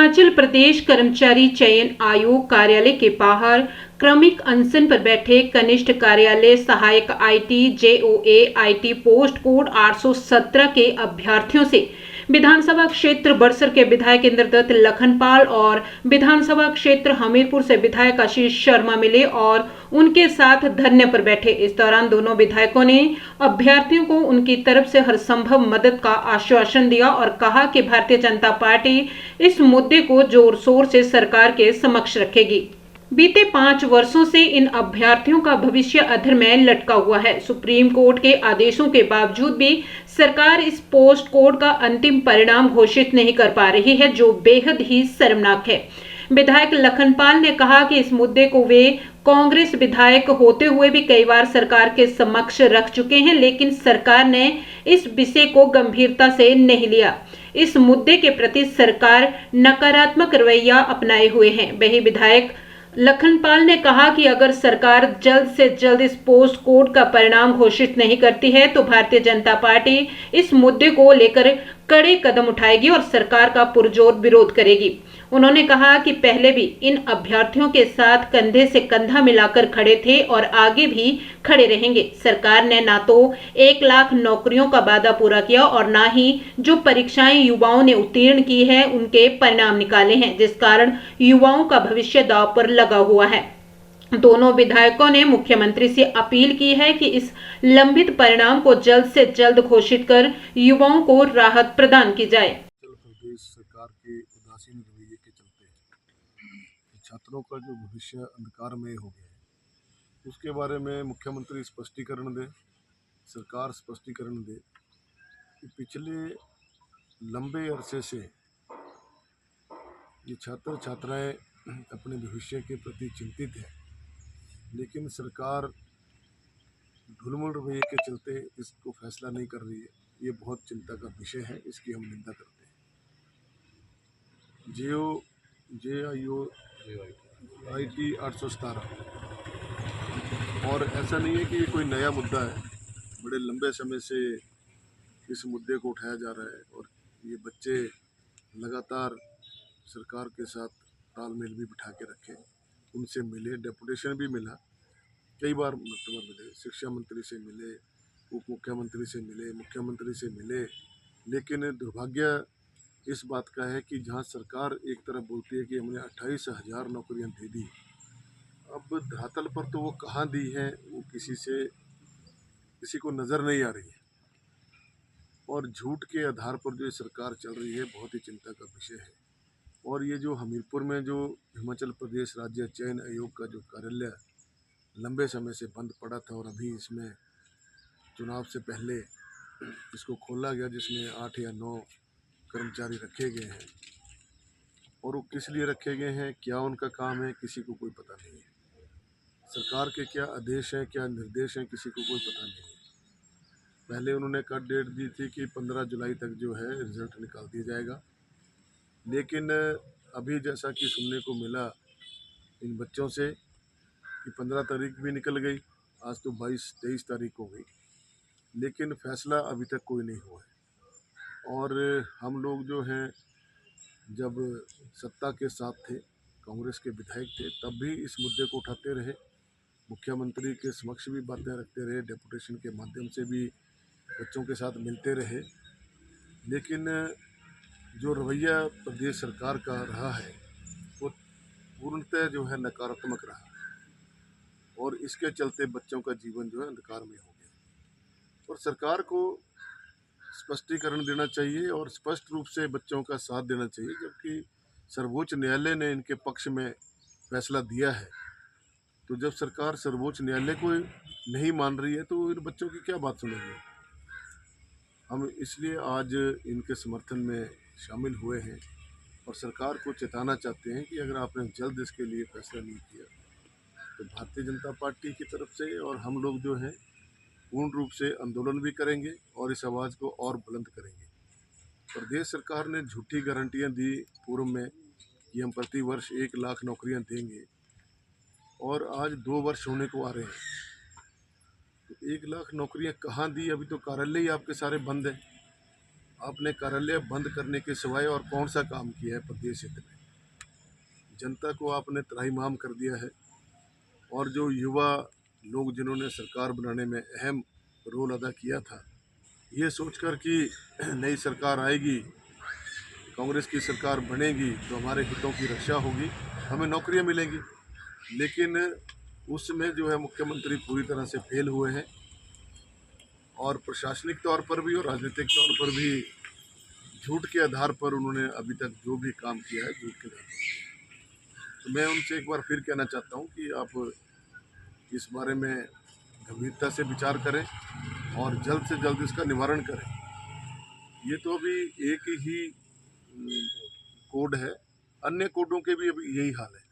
हिमाचल प्रदेश कर्मचारी चयन आयोग कार्यालय के बाहर क्रमिक अनशन पर बैठे कनिष्ठ कार्यालय सहायक IT JOA IT post code 817 के अभ्यर्थियों से विधानसभा क्षेत्र बड़सर के विधायक इंद्रदत्त लखनपाल और विधानसभा क्षेत्र हमीरपुर से विधायक आशीष शर्मा मिले और उनके साथ धरने पर बैठे। इस दौरान दोनों विधायकों ने अभ्यर्थियों को उनकी तरफ से हर संभव मदद का आश्वासन दिया और कहा कि भारतीय जनता पार्टी इस मुद्दे को जोर शोर से सरकार के समक्ष रखेगी। बीते 5 वर्षों से इन अभ्यर्थियों का भविष्य अधर में लटका हुआ है। सुप्रीम कोर्ट के आदेशों के बावजूद भी सरकार इस पोस्ट कोड का अंतिम परिणाम घोषित नहीं कर पा रही है, जो बेहद ही शर्मनाक है। विधायक लखनपाल ने कहा कि इस मुद्दे को वे कांग्रेस विधायक होते हुए भी कई बार सरकार के समक्ष रख चुके हैं, लेकिन सरकार ने इस विषय को गंभीरता से नहीं लिया। इस मुद्दे के प्रति सरकार नकारात्मक रवैया अपनाए हुए है। वही विधायक लखनपाल ने कहा कि अगर सरकार जल्द से जल्द इस पोस्ट कोड का परिणाम घोषित नहीं करती है तो भारतीय जनता पार्टी इस मुद्दे को लेकर कड़े कदम उठाएगी और सरकार का पुरजोर विरोध करेगी। उन्होंने कहा कि पहले भी इन अभ्यर्थियों के साथ कंधे से कंधा मिलाकर खड़े थे और आगे भी खड़े रहेंगे। सरकार ने ना तो 1 लाख नौकरियों का वादा पूरा किया और ना ही जो परीक्षाएं युवाओं ने उत्तीर्ण की है उनके परिणाम निकाले हैं, जिस कारण युवाओं का भविष्य दांव पर लगा हुआ है। दोनों विधायकों ने मुख्यमंत्री से अपील की है कि इस लंबित परिणाम को जल्द से जल्द घोषित कर युवाओं को राहत प्रदान की जाए। प्रदेश सरकार के उदासीन रवैये के चलते छात्रों का जो भविष्य अंधकारमय हो गया है, उसके बारे में मुख्यमंत्री स्पष्टीकरण दे, सरकार स्पष्टीकरण दे कि पिछले लंबे अरसे से ये छात्र छात्राएं अपने भविष्य के प्रति चिंतित हैं, लेकिन सरकार ढुलमुल रवैये के चलते इसको फैसला नहीं कर रही है। ये बहुत चिंता का विषय है, इसकी हम निंदा करते हैं। जेआईओ आईटी 817 और ऐसा नहीं है कि ये कोई नया मुद्दा है, बड़े लंबे समय से इस मुद्दे को उठाया जा रहा है और ये बच्चे लगातार सरकार के साथ तालमेल भी बिठा के रखे, उनसे मिले, डेपुटेशन भी मिला, कई बार मिले, शिक्षा मंत्री से मिले, उप मुख्यमंत्री से मिले, मुख्यमंत्री से मिले, लेकिन दुर्भाग्य इस बात का है कि जहां सरकार एक तरफ बोलती है कि हमने 28,000 नौकरियां दे दी, अब धरातल पर तो वो कहाँ दी है वो किसी को नज़र नहीं आ रही है और झूठ के आधार पर जो सरकार चल रही है बहुत ही चिंता का विषय है। और ये जो हमीरपुर में जो हिमाचल प्रदेश राज्य चयन आयोग का जो कार्यालय लंबे समय से बंद पड़ा था और अभी इसमें चुनाव से पहले इसको खोला गया, जिसमें 8 या 9 कर्मचारी रखे गए हैं और वो किस लिए रखे गए हैं, क्या उनका काम है, किसी को कोई पता नहीं है। सरकार के क्या आदेश हैं, क्या निर्देश हैं, किसी को कोई पता नहीं है। पहले उन्होंने कट डेट दी थी कि 15 जुलाई तक जो है रिजल्ट निकाल दिया जाएगा, लेकिन अभी जैसा कि सुनने को मिला इन बच्चों से कि 15 तारीख भी निकल गई, आज तो 22-23 तारीख हो गई, लेकिन फैसला अभी तक कोई नहीं हुआ है। और हम लोग जो हैं जब सत्ता के साथ थे, कांग्रेस के विधायक थे, तब भी इस मुद्दे को उठाते रहे, मुख्यमंत्री के समक्ष भी बातें रखते रहे, डेपुटेशन के माध्यम से भी बच्चों के साथ मिलते रहे, लेकिन जो रवैया प्रदेश सरकार का रहा है वो पूर्णतः जो है नकारात्मक रहा और इसके चलते बच्चों का जीवन जो है अंधकार में हो गया। और सरकार को स्पष्टीकरण देना चाहिए और स्पष्ट रूप से बच्चों का साथ देना चाहिए, जबकि सर्वोच्च न्यायालय ने इनके पक्ष में फैसला दिया है। तो जब सरकार सर्वोच्च न्यायालय को नहीं मान रही है तो इन बच्चों की क्या बात सुनेगी। हम इसलिए आज इनके समर्थन में शामिल हुए हैं और सरकार को चेताना चाहते हैं कि अगर आपने जल्द इसके लिए फैसला नहीं किया तो भारतीय जनता पार्टी की तरफ से और हम लोग जो हैं पूर्ण रूप से आंदोलन भी करेंगे और इस आवाज़ को और बुलंद करेंगे। प्रदेश सरकार ने झूठी गारंटियां दी पूर्व में कि हम प्रति वर्ष 1 लाख नौकरियां देंगे और आज 2 वर्ष होने को आ रहे हैं, तो 1 लाख नौकरियां कहाँ दी। अभी तो कार्यालय ही आपके सारे बंद हैं। आपने कार्यालय बंद करने के सिवाय और कौन सा काम किया है प्रदेश हित में। जनता को आपने त्राहिमाम कर दिया है। और जो युवा लोग जिन्होंने सरकार बनाने में अहम रोल अदा किया था, ये सोचकर कि नई सरकार आएगी, कांग्रेस की सरकार बनेगी तो हमारे हितों की रक्षा होगी, हमें नौकरियां मिलेंगी, लेकिन उसमें जो है मुख्यमंत्री पूरी तरह से फेल हुए हैं और प्रशासनिक तौर पर भी और राजनीतिक तौर पर भी झूठ के आधार पर उन्होंने अभी तक जो भी काम किया है झूठ के आधार पर। तो मैं उनसे एक बार फिर कहना चाहता हूँ कि आप इस बारे में गंभीरता से विचार करें और जल्द से जल्द इसका निवारण करें। ये तो अभी एक ही कोड है, अन्य कोडों के भी अभी यही हाल है।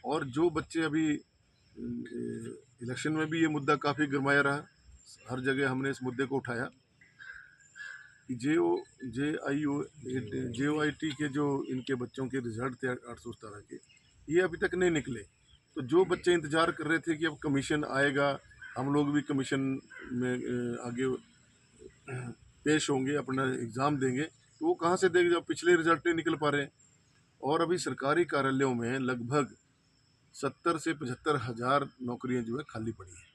और जो बच्चे अभी इलेक्शन में भी ये मुद्दा काफ़ी गरमाया रहा, हर जगह हमने इस मुद्दे को उठाया कि JOIT के जो इनके बच्चों के रिजल्ट थे 817 के, ये अभी तक नहीं निकले। तो जो बच्चे इंतज़ार कर रहे थे कि अब कमीशन आएगा, हम लोग भी कमीशन में आगे पेश होंगे, अपना एग्ज़ाम देंगे, तो वो कहाँ से देंगे जब पिछले रिजल्ट नहीं निकल पा रहे हैं। और अभी सरकारी कार्यालयों में लगभग 70 से 75 हज़ार नौकरियां जो है खाली पड़ी हैं।